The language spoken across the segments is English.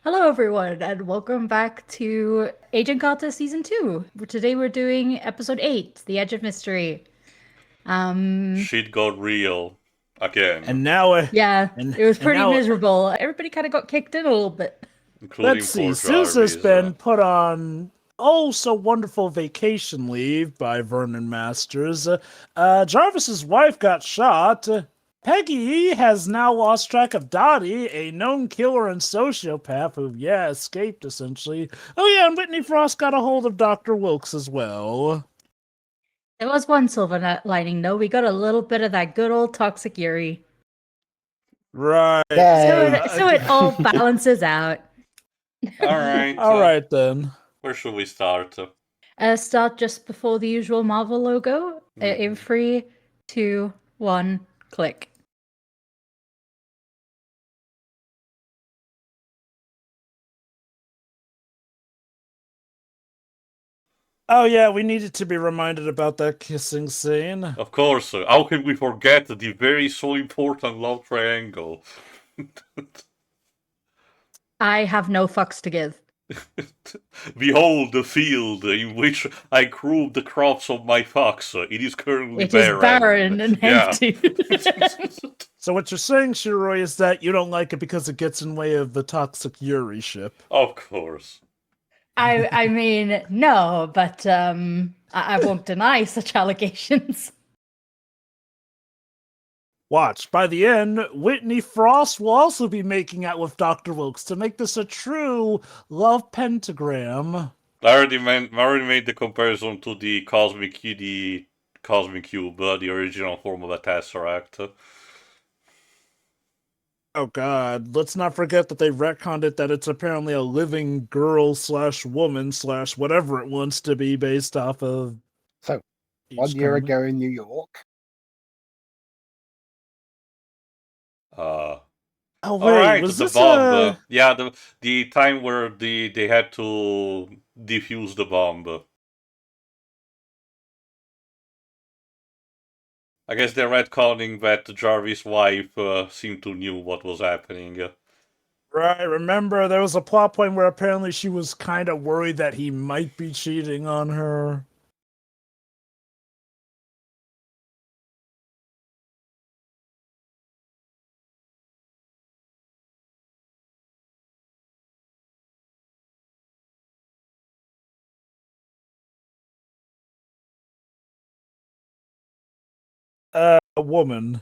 Hello, everyone, and welcome back to Agent Carter Season 2. Today we're doing Episode 8, The Edge of Mystery. Um, Shit got real again, And now, yeah, and it was and pretty now, miserable. Everybody kind of got kicked in a little bit. let's including see. poor Sousa's Jarvis. been put on oh so wonderful vacation leave by Vernon Masters. Jarvis's wife got shot. Peggy has now lost track of Dottie, a known killer and sociopath who, escaped essentially. Oh yeah, and Whitney Frost got a hold of Dr. Wilkes as well. There was one silver lining, though. We got a little bit of that good old toxic Yuri. Right. So it all balances out. Alright, All right then. where should we start? Start just before the usual Marvel logo. In 3, 2, 1, click. Oh yeah, we needed to be reminded about that kissing scene. Of course, how can we forget the very so important love triangle? I have no fucks to give. Behold the field in which I grew the crops of my fox. It is currently It is barren and Yeah. empty. So what you're saying, Shiroi, is that you don't like it because it gets in way of the toxic Yuri ship. Of course. I mean, no, but I won't deny such allegations. Watch, by the end, Whitney Frost will also be making out with Dr. Wilkes to make this a true love pentagram. I already made the comparison to the Cosmic Cube, the original form of a Tesseract. Oh god, let's not forget that they retconned it that it's apparently a living girl slash woman slash whatever it wants to be based off of. So, each 1 year comic. ago in New York. Oh All wait, right, was the this bomb. Yeah, the time where they had to defuse the bomb. I guess they're retconning that Jarvis' wife seemed to knew what was happening. Right, remember there was a plot point where apparently she was kind of worried that he might be cheating on her. A woman.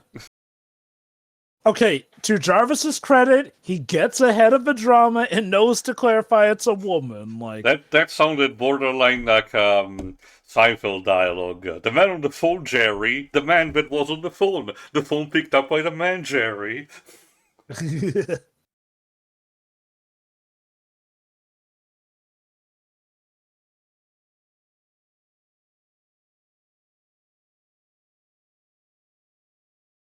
Okay, to Jarvis's credit, he gets ahead of the drama and knows to clarify it's a woman. Like That sounded borderline like Seinfeld dialogue. The man on the phone, Jerry. The man that was on the phone. The phone picked up by the man, Jerry.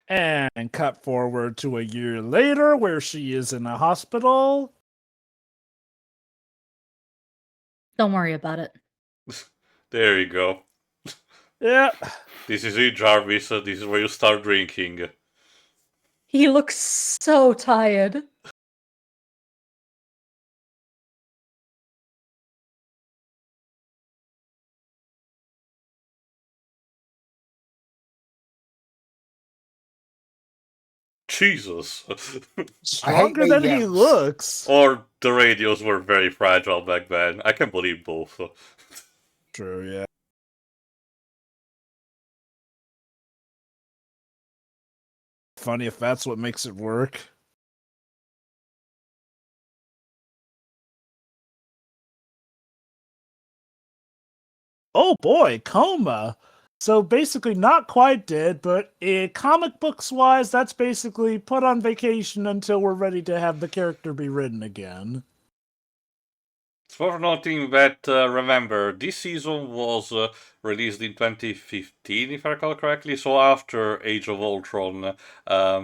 And cut forward to a year later where she is in a hospital. Don't worry about it. There you go. Yeah. This is it, Jarvis. This is where you start drinking. He looks so tired. Jesus. Stronger than he looks. Or the radios were very fragile back then. I can believe both. True, yeah. Funny if that's what makes it work. Oh boy, coma. So basically not quite dead, but comic books wise, that's basically put on vacation until we're ready to have the character be written again. It's worth noting that, remember, this season was released in 2015, if I recall correctly, so after Age of Ultron,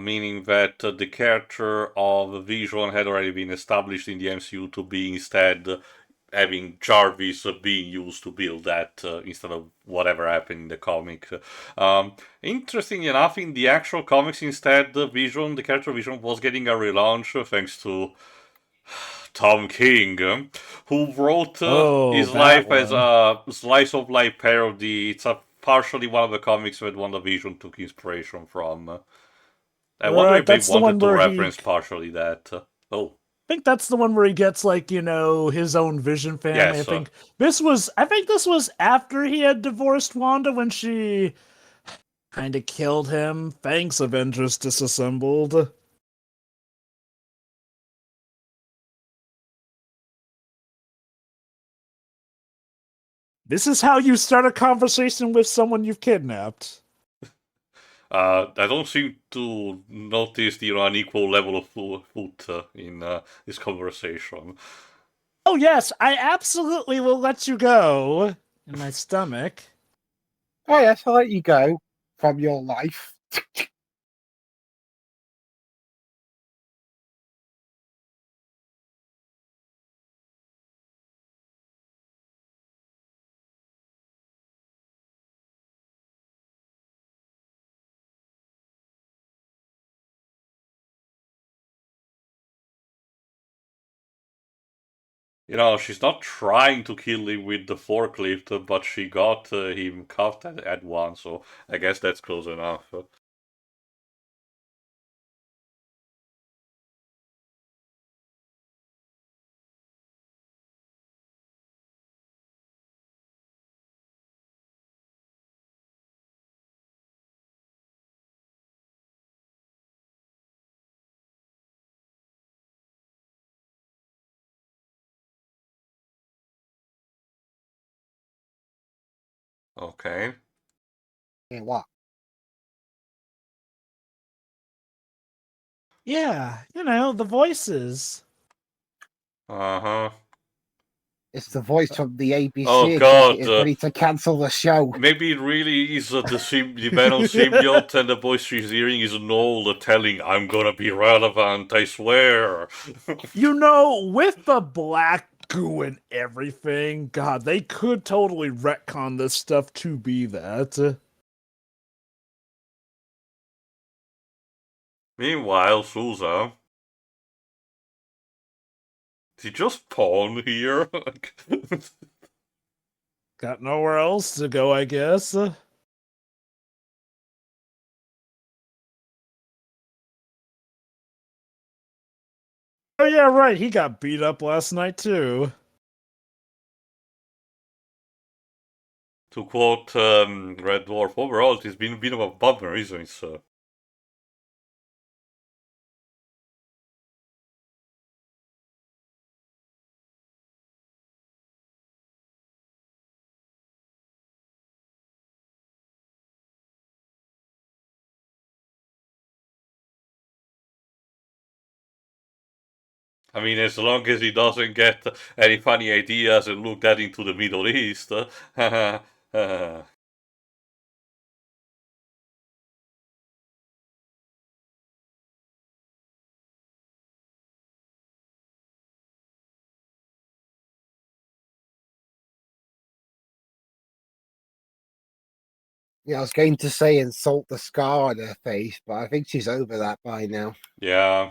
meaning that the character of Vision had already been established in the MCU to be instead having Jarvis being used to build that instead of whatever happened in the comic. Interesting enough, in the actual comics instead, the character Vision was getting a relaunch thanks to Tom King, who wrote Oh, his that life as one. a slice of life parody. It's partially one of the comics that WandaVision took inspiration from. I wonder Right, if they that's the wanted one to where he. reference partially that. Oh, I think that's the one where he gets like his own Vision family. yes. I think this was after he had divorced Wanda when she kind of killed him. Thanks, Avengers Disassembled. This is how you start a conversation with someone you've kidnapped. I don't seem to notice the unequal level of food in this conversation. Oh yes, I absolutely will let you go. In my stomach. Oh yes, I'll let you go from your life. She's not trying to kill him with the forklift, but she got him cuffed at once, so I guess that's close enough. Okay. Yeah, what? Yeah, the voices. Uh-huh. It's the voice from the Oh ABC god, executive ready to cancel the show. maybe it really is the Venom symbiote and the voice she's hearing is Noel telling, I'm gonna be relevant, I swear. With the black goo and everything, God, they could totally retcon this stuff to be that. Meanwhile, Sousa, did he just pawn here? Got nowhere else to go, I guess. Oh yeah, right, he got beat up last night too. To quote Red Dwarf, overall it has been a bit of a bummer, isn't it, sir? I mean, as long as he doesn't get any funny ideas and look that into the Middle East. Yeah, I was going to say insult the scar on her face, but I think she's over that by now. Yeah.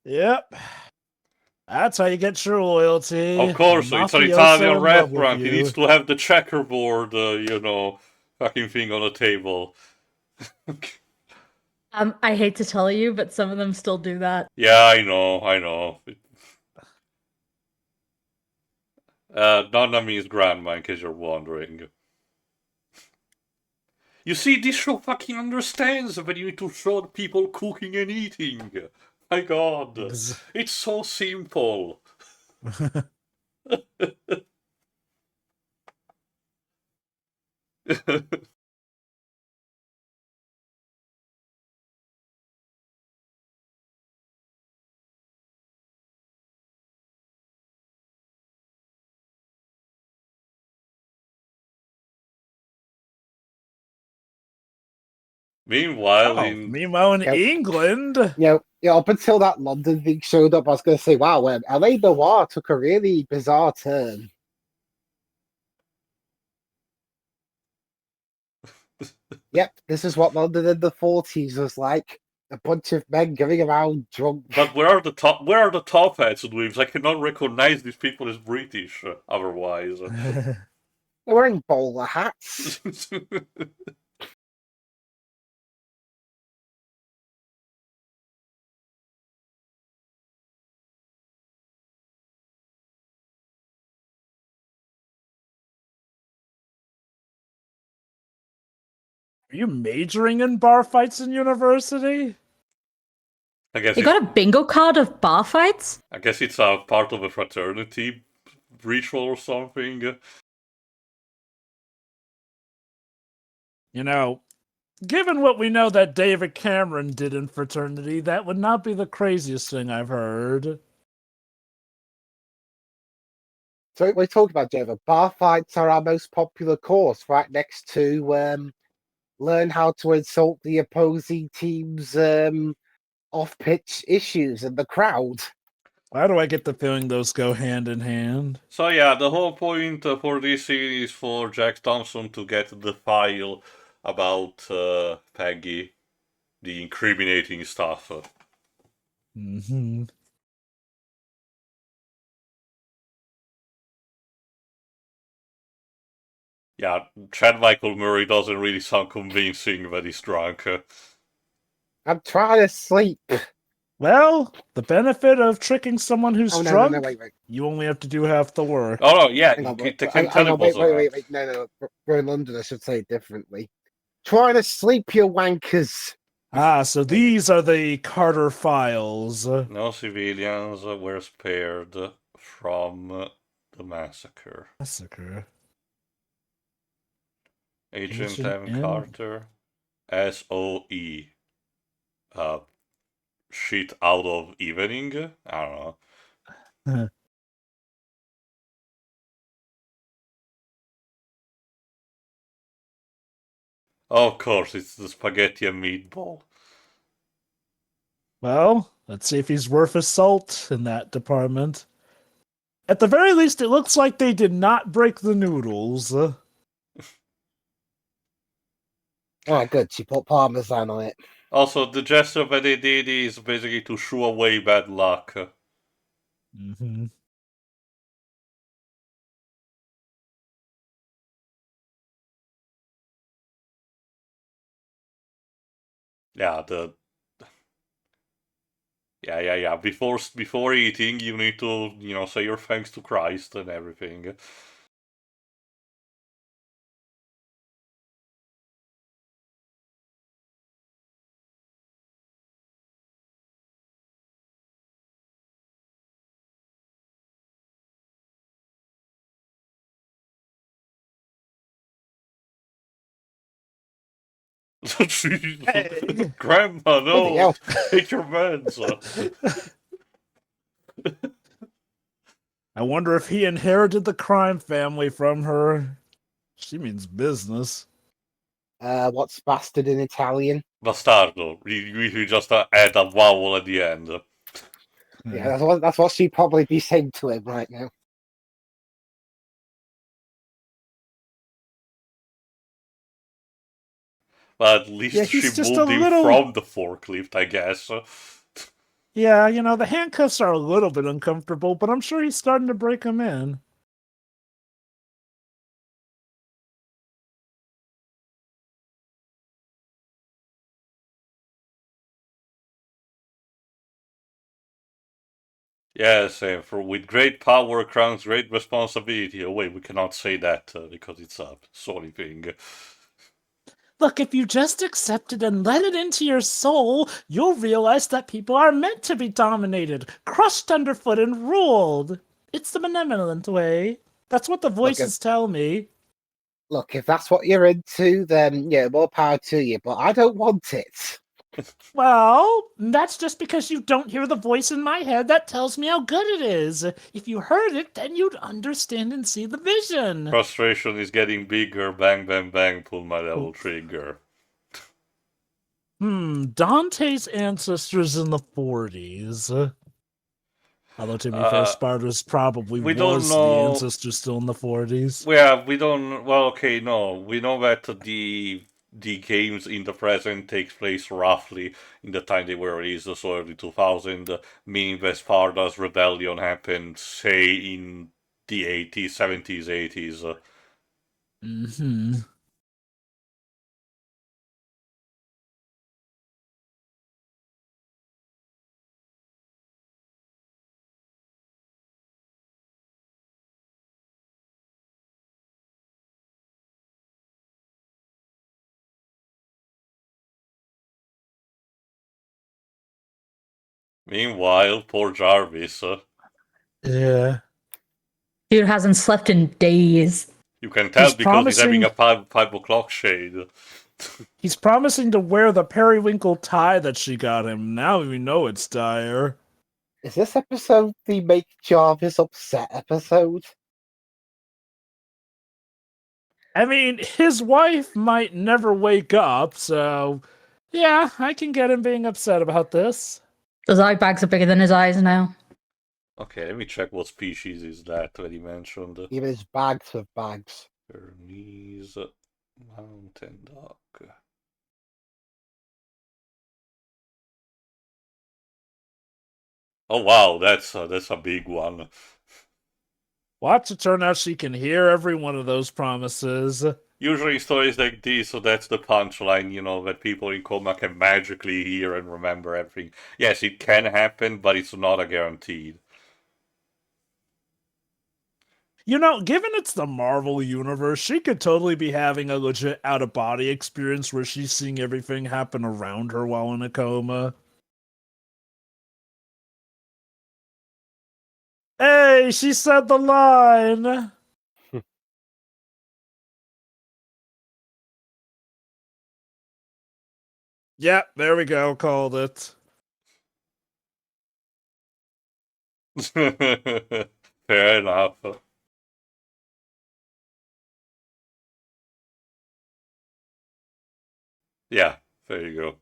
Yep. That's how you get true loyalty. Of course, it's an Mafioso Italian in love with restaurant. He you. needs to have the checkerboard, fucking thing on the table. I hate to tell you, but some of them still do that. Yeah, I know. Nonna means grandma, in case you're wondering. You see, this show fucking understands that you need to show people cooking and eating. My god. It's so simple. Meanwhile, meanwhile in Yep. England. Up until that London thing showed up, I was going to say, wow, LA Noir took a really bizarre turn. Yep, this is what London in the 40s was like. A bunch of men going around drunk. but where are the top hats and weaves? I cannot recognize these people as British otherwise. They're wearing bowler hats. Are you majoring in bar fights in university? I guess You got a bingo card of bar fights? I guess it's a part of a fraternity ritual or something. You know, given what we know that David Cameron did in fraternity, that would not be the craziest thing I've heard. So we're talking about, Jeva. Bar fights are our most popular course, right next to learn how to insult the opposing team's off-pitch issues in the crowd. Why do I get the feeling those go hand in hand? So yeah, the whole point for this scene is for Jack Thompson to get the file about Peggy, the incriminating stuff. Mm-hmm. Yeah, Chad Michael Murray doesn't really sound convincing that he's drunk. I'm trying to sleep. Well, the benefit of tricking someone who's drunk, No, wait. you only have to do half the work. Oh no, yeah, Hang on, they wait, can hang tell on, it wasn't wait. No. We're in London, I should say it differently. Trying to sleep, you wankers. Ah, so these are the Carter files. No civilians were spared from the massacre. Agent M. Carter, SOE. Shit out of evening? I don't know. Oh, of course, it's the spaghetti and meatball. Well, let's see if he's worth his salt in that department. At the very least, it looks like they did not break the noodles. Oh, good. She put parmesan on it. Also, the gesture that they did is basically to shoo away bad luck. Mm-hmm. Yeah, Yeah. Before eating, you need to, say your thanks to Christ and everything. Hey. Grandma, no! Take your meds! I wonder if he inherited the crime family from her. She means business. What's bastard in Italian? Bastardo. You just add a vowel at the end. Yeah, that's what she'd probably be saying to him right now. But at least she moved him from the forklift, I guess. Yeah, the handcuffs are a little bit uncomfortable, but I'm sure he's starting to break them in. Yes, with great power comes great responsibility. Oh wait, we cannot say that because it's a Sony thing. Look, if you just accept it and let it into your soul, you'll realize that people are meant to be dominated, crushed underfoot, and ruled. It's the benevolent way. That's what the voices tell me. Look, if that's what you're into, then yeah, more power to you, but I don't want it. Well, that's just because you don't hear the voice in my head that tells me how good it is. If you heard it, then you'd understand and see the vision. Frustration is getting bigger. Bang, bang, bang. Pull my level trigger. Dante's ancestors in the 40s. Although, to be fair, Sparta's probably we don't was the know. ancestor still in the 40s. Yeah, we don't. Well, okay, no, we know that the games in the present takes place roughly in the time they were released, so early 2000, meaning that Sparta's rebellion happened, say, in the 80s, 70s, 80s. Mm-hmm. Meanwhile, poor Jarvis. Yeah. Dude hasn't slept in days. You can tell He's because he's having a promising- 5 o'clock shade. He's promising to wear the periwinkle tie that she got him. Now we know it's dire. Is this episode the Make Jarvis Upset episode? I mean, his wife might never wake up, so yeah, I can get him being upset about this. Those eye bags are bigger than his eyes now. Okay, let me check what species is that he mentioned. Even his bags of bags. Burmese mountain dog. Oh wow, that's a big one. Watch it turn out she can hear every one of those promises. Usually in stories like this, so that's the punchline, that people in coma can magically hear and remember everything. Yes, it can happen, but it's not a guaranteed. Given it's the Marvel universe, she could totally be having a legit out-of-body experience where she's seeing everything happen around her while in a coma. Hey, she said the line! Yep, there we go, called it. Fair enough. Yeah, there you go.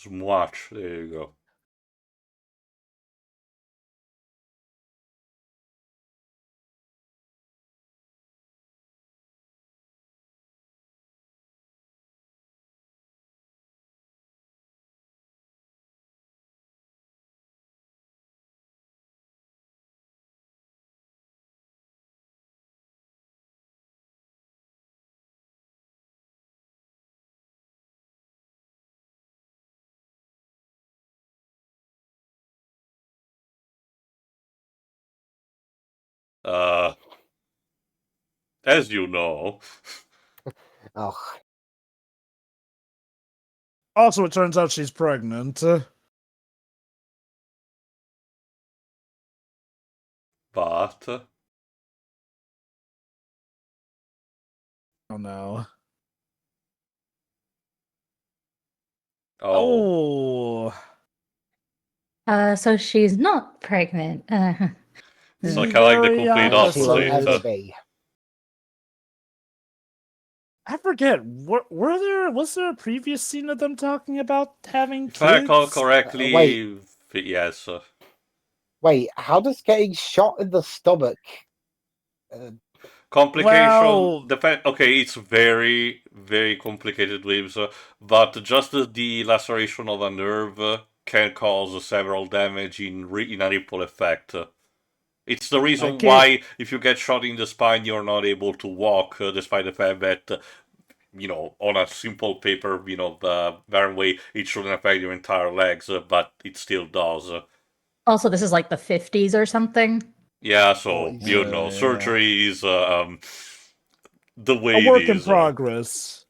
Watch, there you go. As you know. Oh, Also, it turns out she's pregnant. But Oh no. oh, So she's not pregnant. so kind of like the Very complete and she won't opposite. ever be. I forget. Was there a previous scene of them talking about having If I recall kids? correctly, wait. yes. Wait, how does getting shot in the stomach? Complication. Well- Okay, it's very, very complicated limbs, but just the laceration of a nerve can cause several damage in a ripple effect. It's the reason Okay. why if you get shot in the spine, you're not able to walk, despite the fact that on a simple paper, the very way it shouldn't affect your entire legs, but it still does. Also, this is like the 50s or something. Yeah, so Boys. Yeah. surgery is the way A work it in is. progress.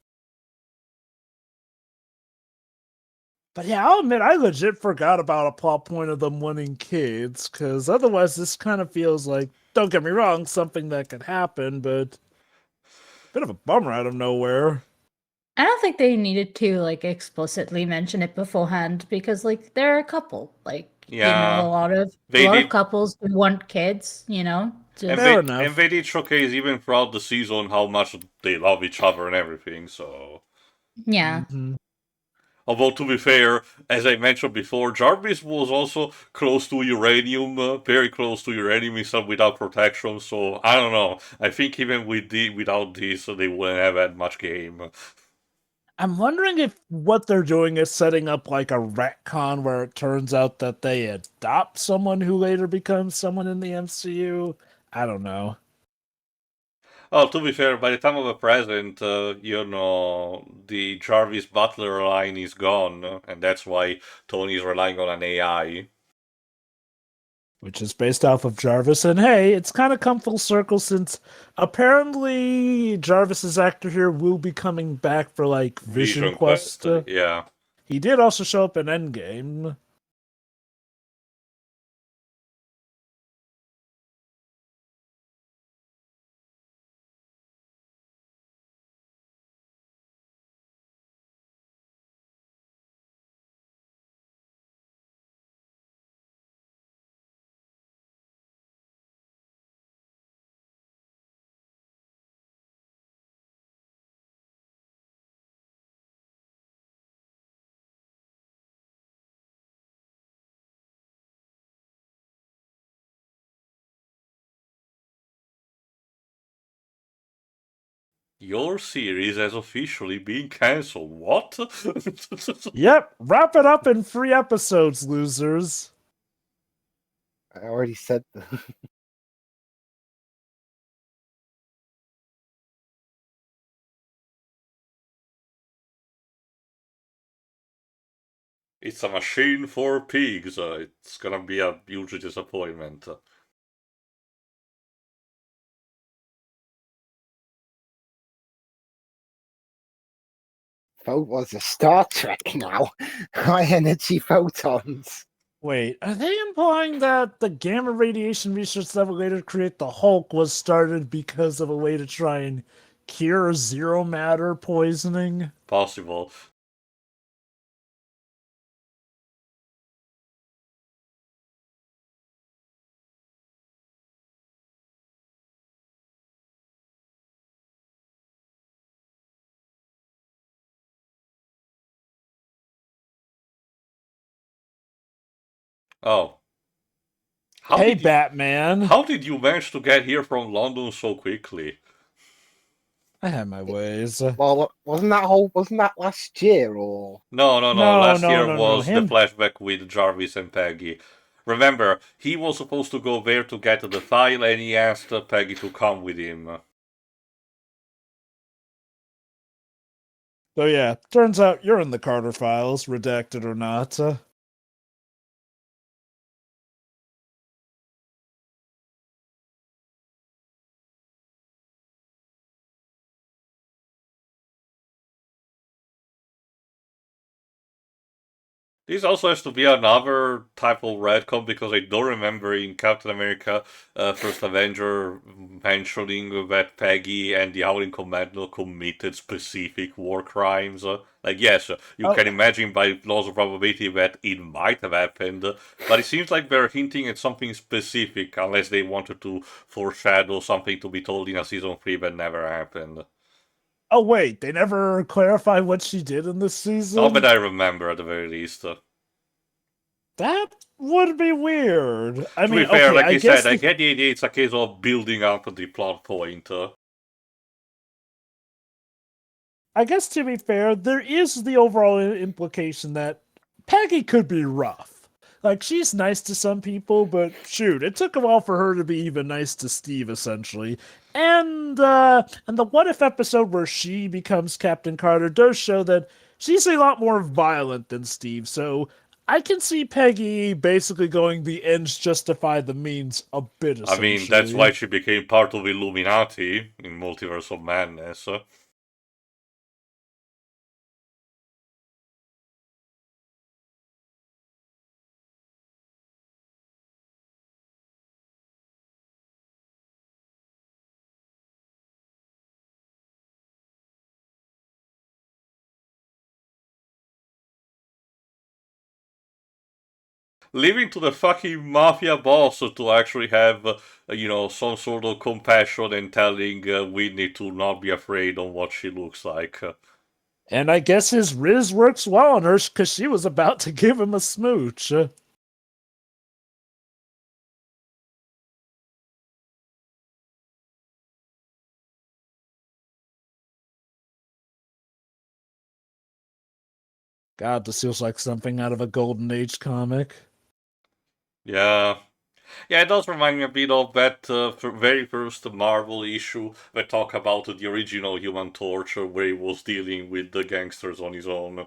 But yeah, I'll admit, I legit forgot about a plot point of them winning kids, because otherwise this kind of feels like, don't get me wrong, something that could happen, but a bit of a bummer out of nowhere. I don't think they needed to explicitly mention it beforehand because they're a couple. Yeah. A lot of They did- couples who want kids, And Fair they, enough. and they did showcase even throughout the season how much they love each other and everything, so... Yeah. Mhm. Although, to be fair, as I mentioned before, Jarvis was also close to uranium, very close to uranium himself without protection, so I don't know. I think even without this, they wouldn't have had much game. I'm wondering if what they're doing is setting up like a retcon where it turns out that they adopt someone who later becomes someone in the MCU. I don't know. Oh, to be fair, by the time of the present, the Jarvis Butler line is gone, and that's why Tony is relying on an AI. Which is based off of Jarvis. And hey, it's kind of come full circle since apparently Jarvis's actor here will be coming back for like Vision Quest. Yeah. He did also show up in Endgame. Your series has officially been cancelled. What? Yep, wrap it up in 3 episodes, losers. I already said that. It's a machine for pigs. It's gonna be a huge disappointment. Was a Star Trek now. High energy photons. Wait, are they implying that the gamma radiation research that would later create the Hulk was started because of a way to try and cure zero matter poisoning? Possible. Oh. Hey, Batman. How did you manage to get here from London so quickly? I had my ways. Well, wasn't that last year or? No. No, Last no, year no, no. was the Him. flashback with Jarvis and Peggy. Remember, he was supposed to go there to get the file and he asked Peggy to come with him. So yeah, turns out you're in the Carter files, redacted or not. This also has to be another type of retcon because I don't remember in Captain America First Avenger mentioning that Peggy and the Howling Commando committed specific war crimes. Like, yes, you can imagine by laws of probability that it might have happened, but it seems like they're hinting at something specific unless they wanted to foreshadow something to be told in a season 3 that never happened. Oh wait, they never clarify what she did in this season? Not that I remember at the very least. That would be weird. I To mean, be fair, okay, like I I guess said, I get the idea it's a case of building up the plot point. I guess to be fair, there is the overall implication that Peggy could be rough. Like, she's nice to some people, but shoot, it took a while for her to be even nice to Steve, essentially. And the What If episode where she becomes Captain Carter does show that she's a lot more violent than Steve, so I can see Peggy basically going the ends justify the means a bit, I essentially. mean, that's why she became part of Illuminati in Multiverse of Madness. Leaving to the fucking mafia boss to actually have, some sort of compassion and telling Whitney to not be afraid on what she looks like. And I guess his riz works well on her because she was about to give him a smooch. God, this feels like something out of a Golden Age comic. Yeah. Yeah, it does remind me a bit of that very first Marvel issue that talk about the original Human Torch, where he was dealing with the gangsters on his own.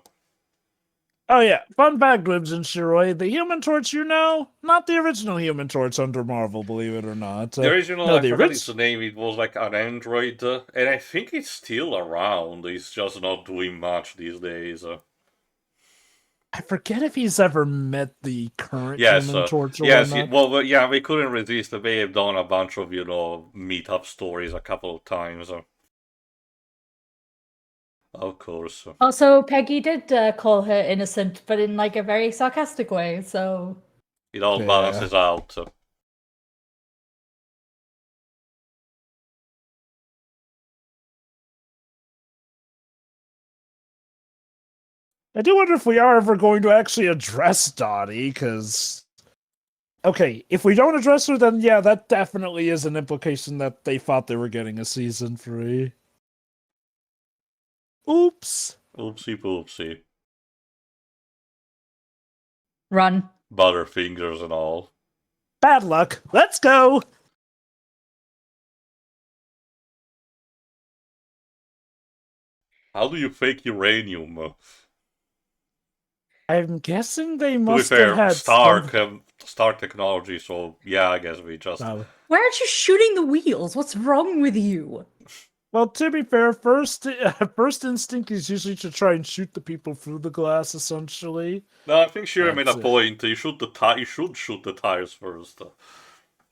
Oh yeah, fun fact, Glibs and Shiroi, the Human Torch not the original Human Torch under Marvel, believe it or not. The original, no, I the forgot its name, it was like an android, and I think it's still around, it's just not doing much these days. I forget if he's ever met the current Yes, Human Torch or yes, whatnot. yeah, we couldn't resist. They have done a bunch of, meetup stories a couple of times. Of course. Also, Peggy did call her innocent, but in like a very sarcastic way, so It all Yeah. balances out. I do wonder if we are ever going to actually address Dottie, because... Okay, if we don't address her, then yeah, that definitely is an implication that they thought they were getting a season 3. Oops. Oopsie poopsie. run. Butterfingers and all. Bad luck. Let's go! How do you fake uranium? I'm guessing they To be must fair, have had Star technology, so yeah, I guess we just... Why aren't you shooting the wheels? What's wrong with you? Well, to be fair, first instinct is usually to try and shoot the people through the glass, essentially. No, I think Shira made a That's it. point. You should shoot the tires first.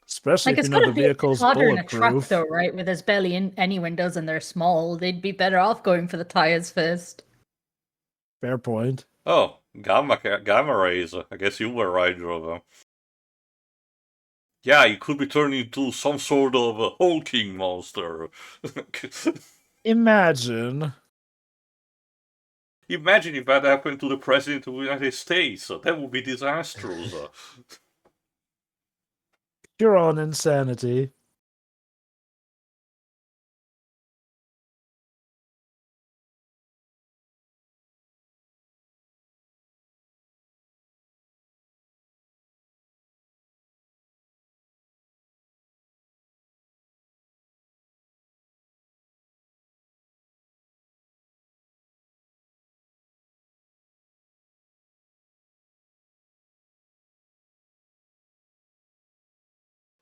Especially Like, if it's you know gotta the be a bit vehicle's harder in a truck, bulletproof. though, right? Where there's barely any windows and they're small. They'd be better off going for the tires first. Fair point. Oh, gamma rays. I guess you were right, Drogo. Yeah, you could be turned into some sort of a hulking monster. Imagine. Imagine if that happened to the President of the United States. That would be disastrous. You're on insanity.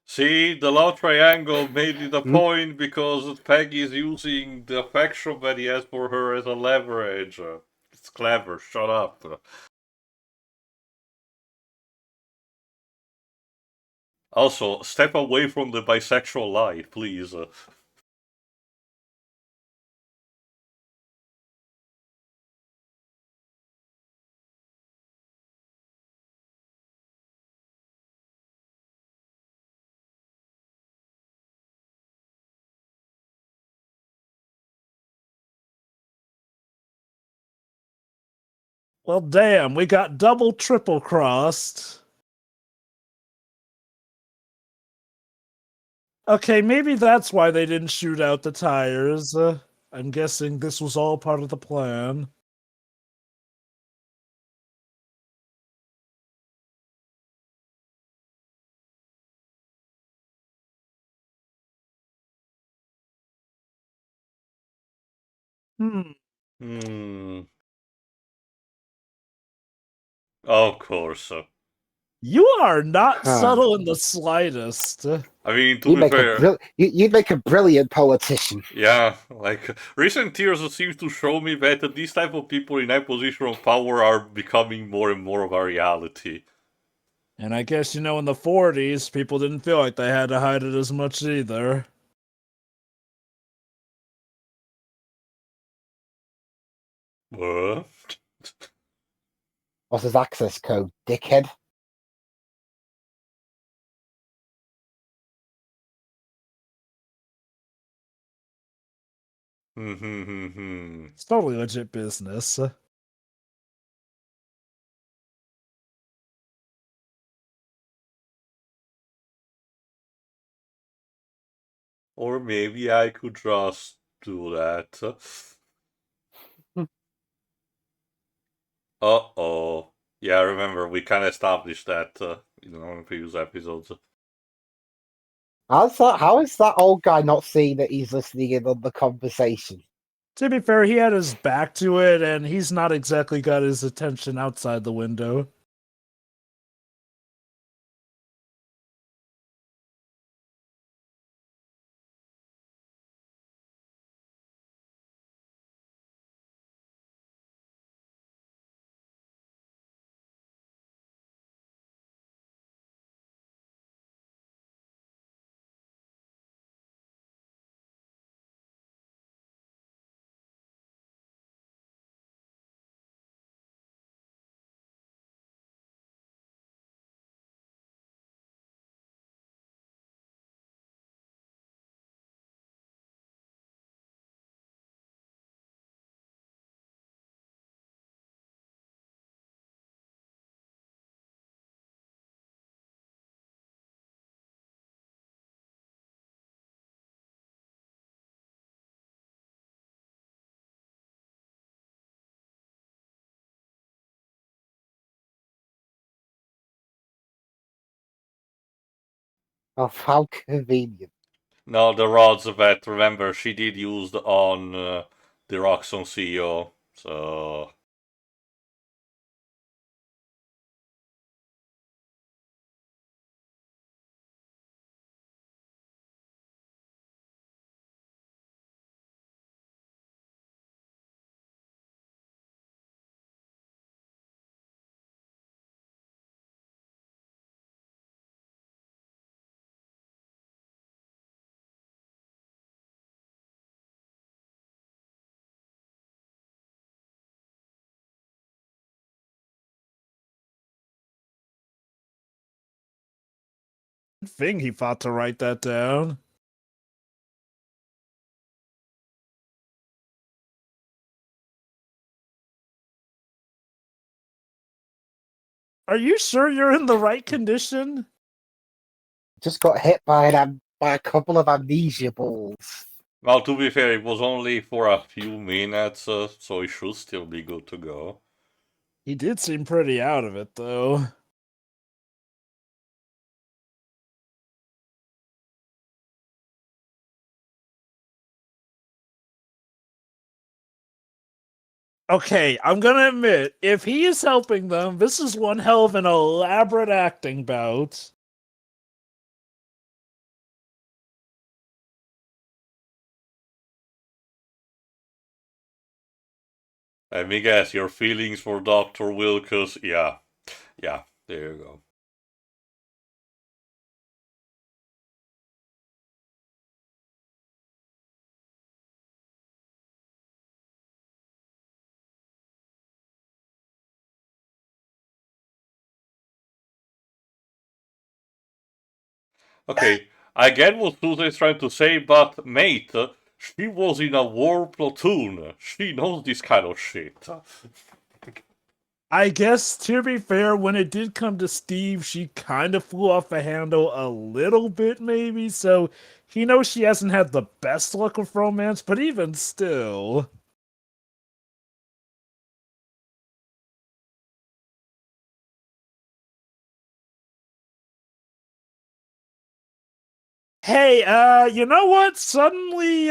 See, the love triangle made it a point because Peggy is using the affection that he has for her as a leverage. It's clever, shut up. Also, step away from the bisexual light, please. Well, damn, we got double, triple crossed. Okay, maybe that's why they didn't shoot out the tires. I'm guessing this was all part of the plan. Hmm. Of course. You are not subtle in the slightest. I mean, to be fair... You'd make a brilliant politician. Yeah, like, recent years seems to show me that these type of people in a position of power are becoming more and more of a reality. And I guess, in the 40s, people didn't feel like they had to hide it as much either. What? What's his access code, dickhead? It's totally legit business. Or maybe I could just do that. Uh-oh. Yeah, remember, we kind of established that in one of the previous episodes. How is that old guy not seeing that he's listening in on the conversation? To be fair, he had his back to it, and he's not exactly got his attention outside the window. Oh, how convenient. No, the rods that, remember, she did use on the Roxxon CEO, so... Good thing he thought to write that down. Are you sure you're in the right condition? Just got hit by a couple of amnesia balls. Well, to be fair, it was only for a few minutes, so it should still be good to go. He did seem pretty out of it, though. Okay, I'm gonna admit, if he is helping them, this is one hell of an elaborate acting bout. Let me guess, your feelings for Dr. Wilkes, yeah, there you go. Okay, I get what Sousa is trying to say, but mate, she was in a war platoon. She knows this kind of shit. I guess, to be fair, when it did come to Steve, she kind of flew off the handle a little bit, maybe, so he knows she hasn't had the best luck with romance, but even still. Hey, you know what? Suddenly,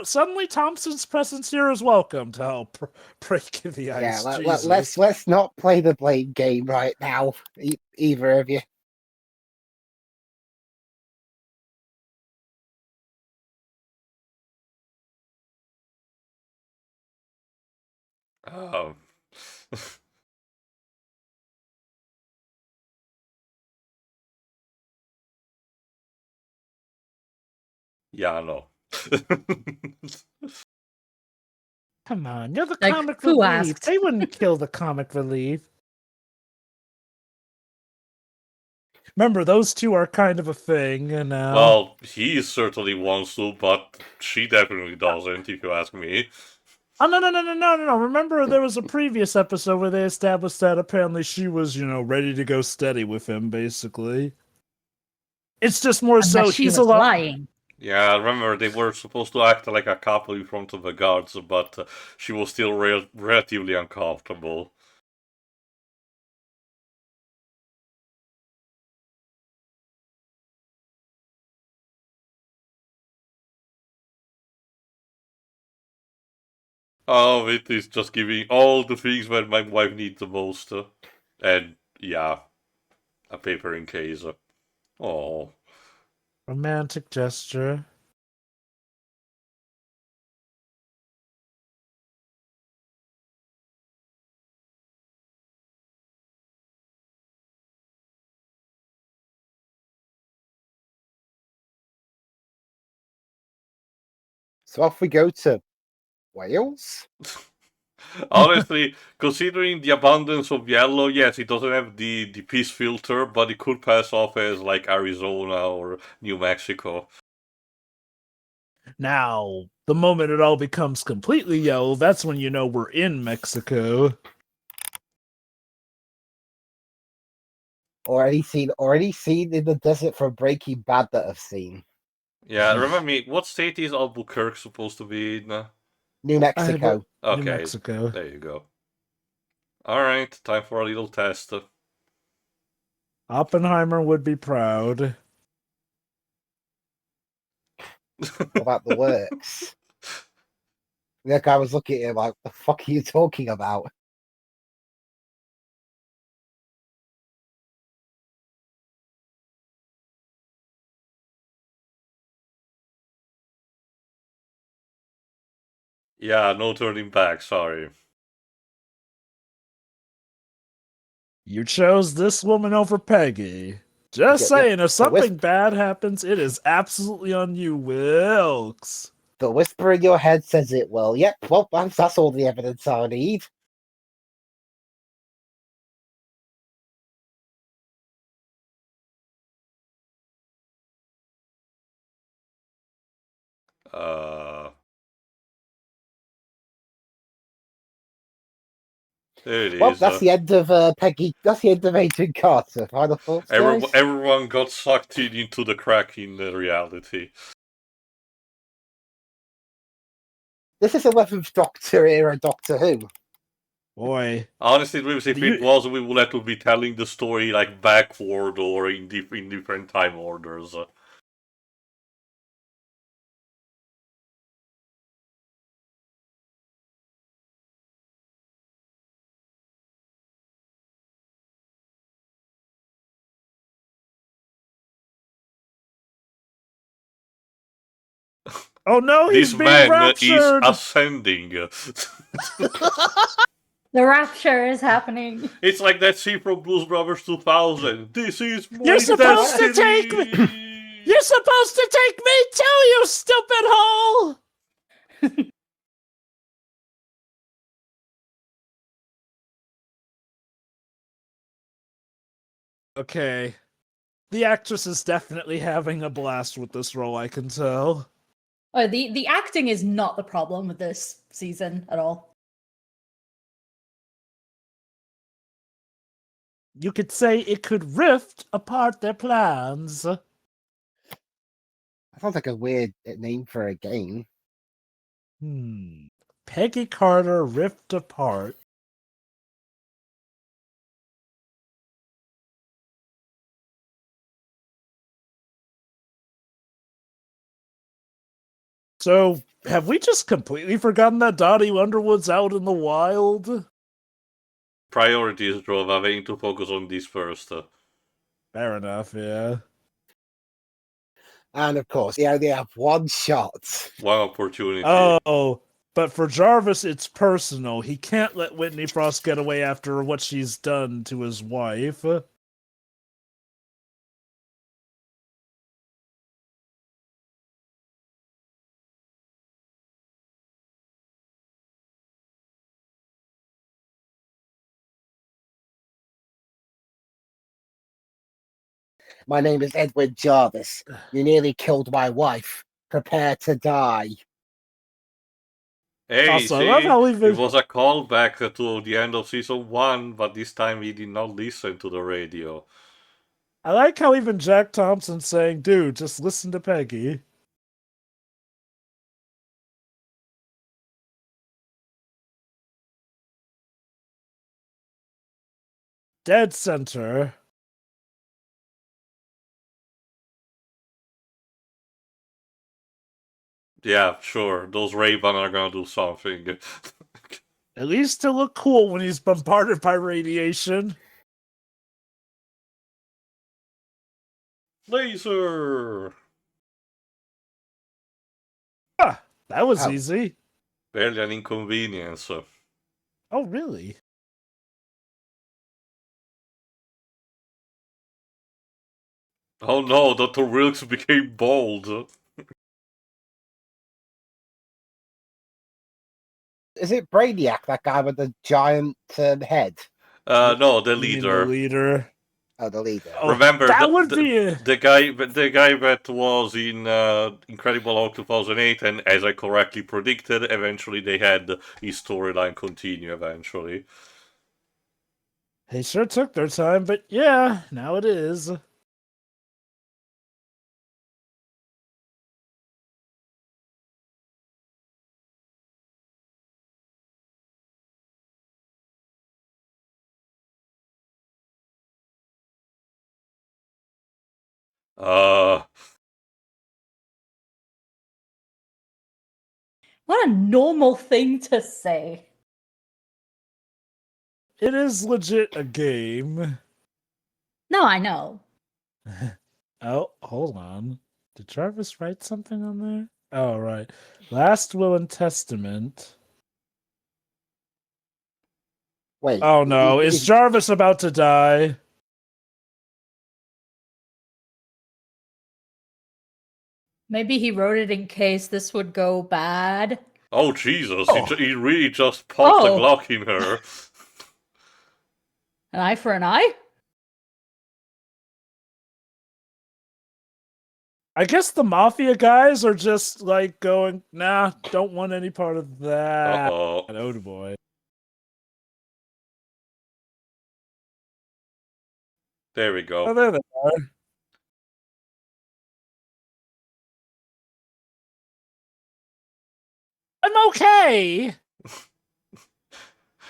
suddenly Thompson's presence here is welcome to help break the ice. Yeah, let's not play the blame game right now, either of you. Um, yeah, no. Come on, you're the Like, comic who relief. asked? They wouldn't kill the comic relief. Remember, those two are kind of a thing now. Well, he certainly wants to, but she definitely doesn't, if you ask me. Oh, no. Remember, there was a previous episode where they established that apparently she was, ready to go steady with him, basically. It's just more Unless so she he's was a lot. lying. Yeah, I remember they were supposed to act like a couple in front of the guards, but she was still relatively uncomfortable. Oh, it is just giving all the things that my wife needs the most. And, yeah, a paper in case. Oh. Romantic gesture. So off we go to Wales. Honestly, considering the abundance of yellow, yes, it doesn't have the peace filter, but it could pass off as like Arizona or New Mexico. Now, the moment it all becomes completely yellow, that's when you know we're in Mexico. Or any scene in the desert from Breaking Bad that I've seen. Yeah, remember me, what state is Albuquerque supposed to be in? New Mexico. Okay, New Mexico. there you go. Alright, time for a little test. Oppenheimer would be proud. What about the works? The guy was looking at him like, the fuck are you talking about? Yeah, no turning back, sorry. You chose this woman over Peggy. Just Yeah, saying, if the something bad happens, it is absolutely on you, Wilkes. The whisper in your head says it will. Yep, well, that's all the evidence I need. There it Well, is. that's the end of Peggy. That's the end of Agent Carter. Final thoughts, guys? Everyone got sucked into the crack in the reality. This is 11th Doctor era Doctor Who. Boy. Honestly, if it was, we would have to be telling the story like backward or in different time orders. Oh no, This he's being man is raptured! ascending. The rapture is happening. It's like that scene from Blues Brothers 2000. This is my You're supposed to take me! destiny! You're supposed to take me too, you stupid hole! Okay. The actress is definitely having a blast with this role, I can tell. Oh, the acting is not the problem with this season at all. You could say it could rift apart their plans. That sounds like a weird name for a game. Peggy Carter rift apart. So, have we just completely forgotten that Dottie Underwood's out in the wild? Priorities drove. I need to focus on this first. Fair enough, yeah. And of course, they only have one shot. One opportunity. Oh, but for Jarvis, it's personal. He can't let Whitney Frost get away after what she's done to his wife. My name is Edward Jarvis. You nearly killed my wife. Prepare to die. Hey, Also, I love see, how it even was a callback to the end of season 1, but this time he did not listen to the radio. I like how even Jack Thompson's saying, "Dude, just listen to Peggy." Dead center. Yeah, sure, those Ray-Ban are gonna do something. At least to look cool when he's bombarded by radiation. Laser! Ah, that was Oh. easy. Barely an inconvenience. Oh, really? Oh no, Dr. Wilkes became bald. Is it Brainiac, that guy with the giant head? No, the You mean the leader. leader? Oh, the leader. Oh, Remember, that would be the guy that was in Incredible Hulk 2008, and as I correctly predicted, eventually they had his storyline continue eventually. They sure took their time, but yeah, now it is. Uh, What a normal thing to say. It is legit a game. No, I know. Oh, hold on. Did Jarvis write something on there? Oh, right. Last Will and Testament. Wait. Oh no, is Jarvis about to die? Maybe he wrote it in case this would go bad. oh Jesus, Oh. he really just popped a Oh. Glock in her. An eye for an eye? I guess the Mafia guys are just like going, nah, don't want any part of that. Uh-oh. Oh boy. There we Oh, go. there they are. I'm okay.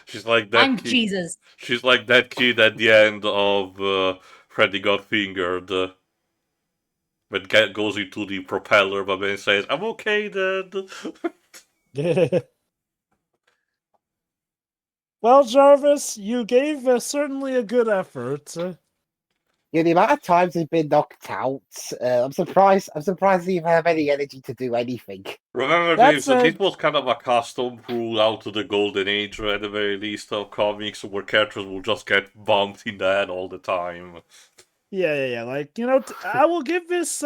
She's like that I'm kid. Jesus. She's like that kid at the end of Freddy Got Fingered. That goes into the propeller, but then says, "I'm okay, Dad." Well, Jarvis, you gave certainly a good effort. Yeah, the amount of times he's been knocked out, I'm surprised. I'm surprised he even have any energy to do anything. Remember, That's this was kind of a custom rule out of the golden age, at the very least, of comics, where characters will just get bumped in the head all the time. Yeah. Like, I will give this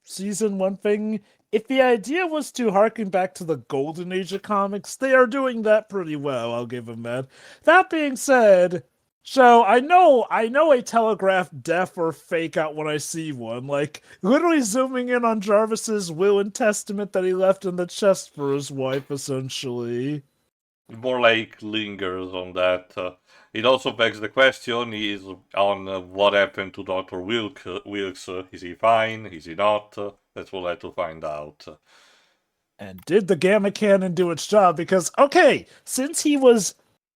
season one thing. If the idea was to harken back to the golden age of comics, they are doing that pretty well. I'll give them that. That being said, so I know a telegraph deaf or fake out when I see one. Like literally zooming in on Jarvis's will and testament that he left in the chest for his wife, essentially. More like lingers on that. It also begs the question: is on what happened to Dr. Wilkes? Is he fine? Is he not? That's what we'll have to find out. And did the gamma cannon do its job? Because, okay, since he was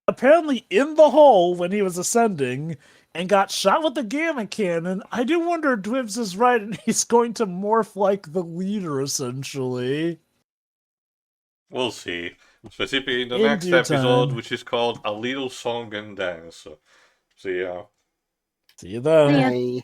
apparently in the hole when he was ascending and got shot with the gamma cannon, I do wonder if Dwibs is right and he's going to morph like the leader, essentially. We'll see. Specifically in the In next due episode, time. which is called A Little Song and Dance. See ya. See you then. Yeah. Hey.